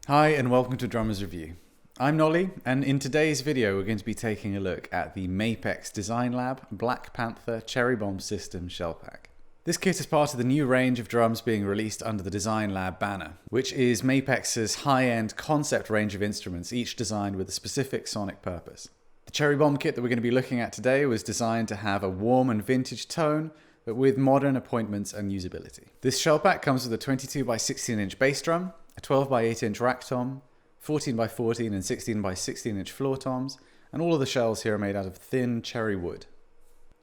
Hi and welcome to Drummers Review. I'm Nolly, and in today's video we're going to be taking a look at the Mapex Design Lab Black Panther Cherry Bomb System shell pack. This kit is part of the new range of drums being released under the Design Lab banner, which is Mapex's high-end concept range of instruments, each designed with a specific sonic purpose. The Cherry Bomb kit that we're going to be looking at today was designed to have a warm and vintage tone, but with modern appointments and usability. This shell pack comes with a 22 by 16 inch bass drum, a 12 by 8 inch rack tom, 14 by 14 and 16 by 16 inch floor toms, and all of the shells here are made out of thin cherry wood.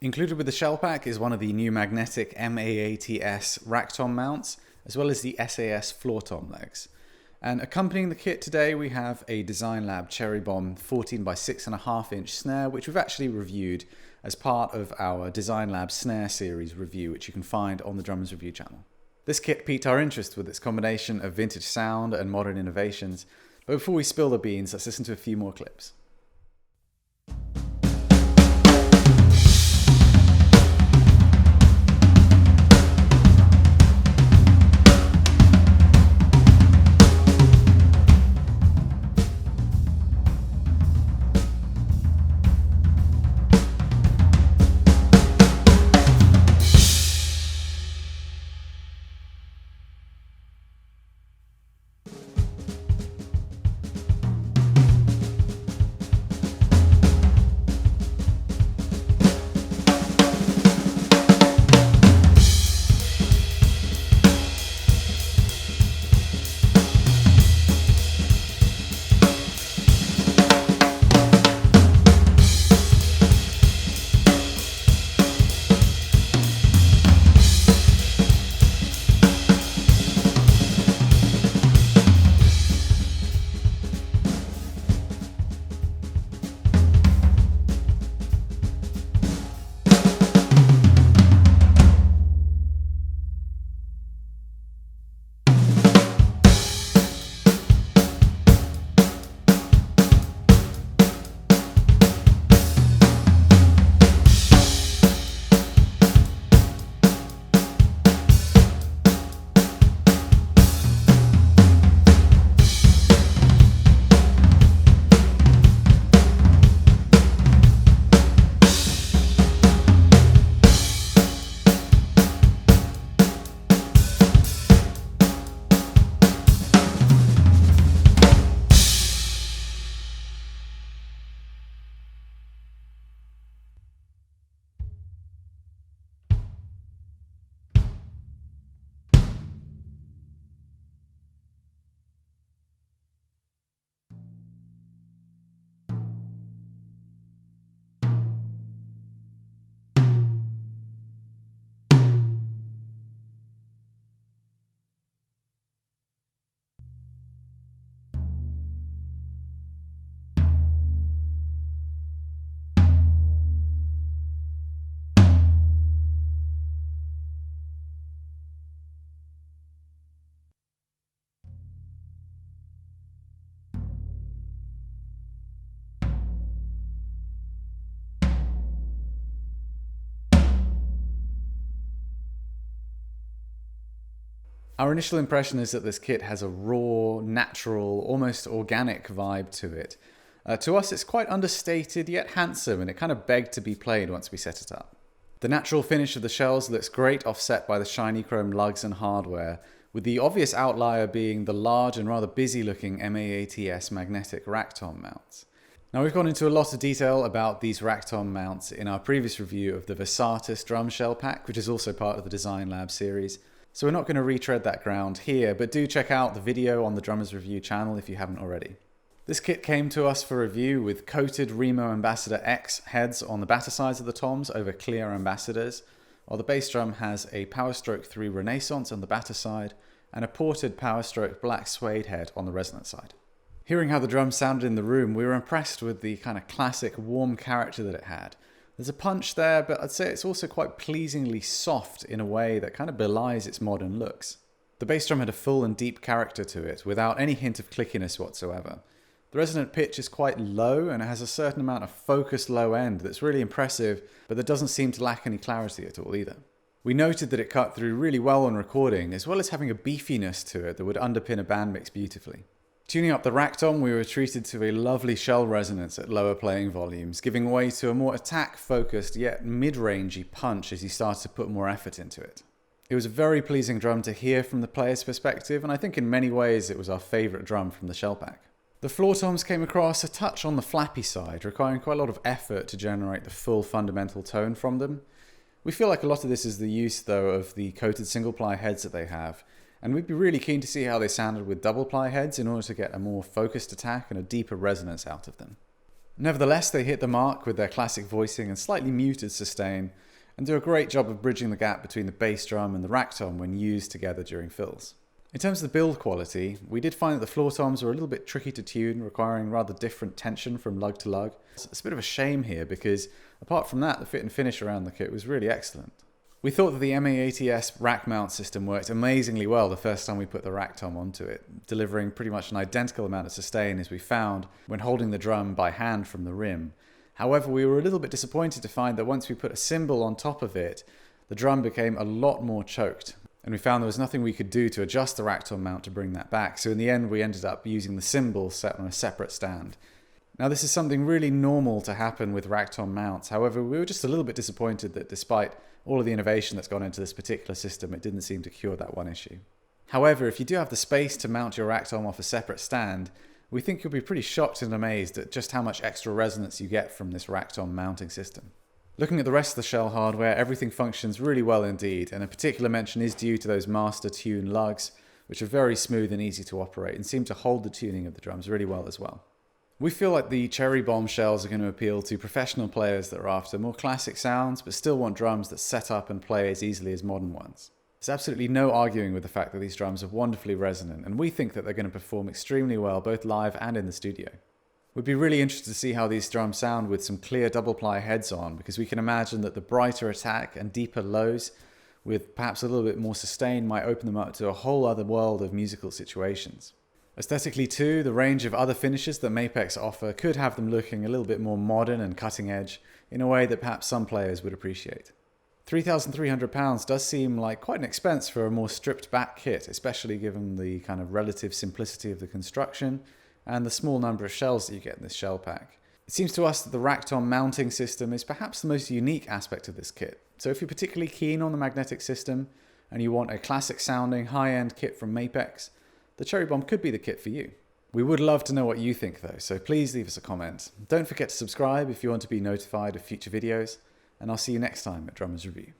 Included with the shell pack is one of the new magnetic MAATS rack tom mounts, as well as the SAS floor tom legs. And accompanying the kit today we have a Design Lab Cherry Bomb 14 by 6.5 inch snare, which we've actually reviewed as part of our Design Lab snare series review, which you can find on the Drummers Review channel. This kit piqued our interest with its combination of vintage sound and modern innovations, but before we spill the beans, let's listen to a few more clips. Our initial impression is that this kit has a raw, natural, almost organic vibe to it. To us it's quite understated yet handsome, and it kind of begged to be played once we set it up. The natural finish of the shells looks great offset by the shiny chrome lugs and hardware, with the obvious outlier being the large and rather busy looking MAATS magnetic rack tom mounts. Now we've gone into a lot of detail about these rack tom mounts in our previous review of the Versatis drum shell pack, which is also part of the Design Lab series. So we're not going to retread that ground here, but do check out the video on the Drummers Review channel if you haven't already. This kit came to us for review with coated Remo Ambassador X heads on the batter sides of the toms over clear ambassadors, while the bass drum has a Powerstroke 3 Renaissance on the batter side and a ported Powerstroke Black Suede head on the resonant side. Hearing how the drum sounded in the room, we were impressed with the kind of classic warm character that it had. There's a punch there, but I'd say it's also quite pleasingly soft in a way that kind of belies its modern looks. The bass drum had a full and deep character to it, without any hint of clickiness whatsoever. The resonant pitch is quite low, and it has a certain amount of focused low end that's really impressive, but that doesn't seem to lack any clarity at all either. We noted that it cut through really well on recording, as well as having a beefiness to it that would underpin a band mix beautifully. Tuning up the rack tom, we were treated to a lovely shell resonance at lower playing volumes, giving way to a more attack-focused yet mid-rangey punch as you started to put more effort into it. It was a very pleasing drum to hear from the player's perspective, and I think in many ways it was our favourite drum from the shell pack. The floor toms came across a touch on the flappy side, requiring quite a lot of effort to generate the full fundamental tone from them. We feel like a lot of this is the use, though, of the coated single-ply heads that they have, and we'd be really keen to see how they sounded with double-ply heads in order to get a more focused attack and a deeper resonance out of them. Nevertheless, they hit the mark with their classic voicing and slightly muted sustain, and do a great job of bridging the gap between the bass drum and the rack tom when used together during fills. In terms of the build quality, we did find that the floor toms were a little bit tricky to tune, requiring rather different tension from lug to lug. It's a bit of a shame here because, apart from that, the fit and finish around the kit was really excellent. We thought that the MA80S rack mount system worked amazingly well the first time we put the rack tom onto it, delivering pretty much an identical amount of sustain as we found when holding the drum by hand from the rim. However, we were a little bit disappointed to find that once we put a cymbal on top of it, the drum became a lot more choked, and we found there was nothing we could do to adjust the rack tom mount to bring that back, so in the end we ended up using the cymbal set on a separate stand. Now this is something really normal to happen with rack tom mounts, however we were just a little bit disappointed that despite all of the innovation that's gone into this particular system, it didn't seem to cure that one issue. However, if you do have the space to mount your rack tom off a separate stand, we think you'll be pretty shocked and amazed at just how much extra resonance you get from this rack tom mounting system. Looking at the rest of the shell hardware, everything functions really well indeed, and a particular mention is due to those master tune lugs, which are very smooth and easy to operate and seem to hold the tuning of the drums really well as well. We feel like the cherry bomb shells are going to appeal to professional players that are after more classic sounds but still want drums that set up and play as easily as modern ones. There's absolutely no arguing with the fact that these drums are wonderfully resonant, and we think that they're going to perform extremely well both live and in the studio. We'd be really interested to see how these drums sound with some clear double-ply heads on, because we can imagine that the brighter attack and deeper lows with perhaps a little bit more sustain might open them up to a whole other world of musical situations. Aesthetically too, the range of other finishes that Mapex offer could have them looking a little bit more modern and cutting edge in a way that perhaps some players would appreciate. £3,300 does seem like quite an expense for a more stripped back kit, especially given the kind of relative simplicity of the construction and the small number of shells that you get in this shell pack. It seems to us that the rack tom mounting system is perhaps the most unique aspect of this kit, so if you're particularly keen on the magnetic system and you want a classic sounding high-end kit from Mapex, the Cherry Bomb could be the kit for you. We would love to know what you think though, so please leave us a comment. Don't forget to subscribe if you want to be notified of future videos, and I'll see you next time at Drummers Review.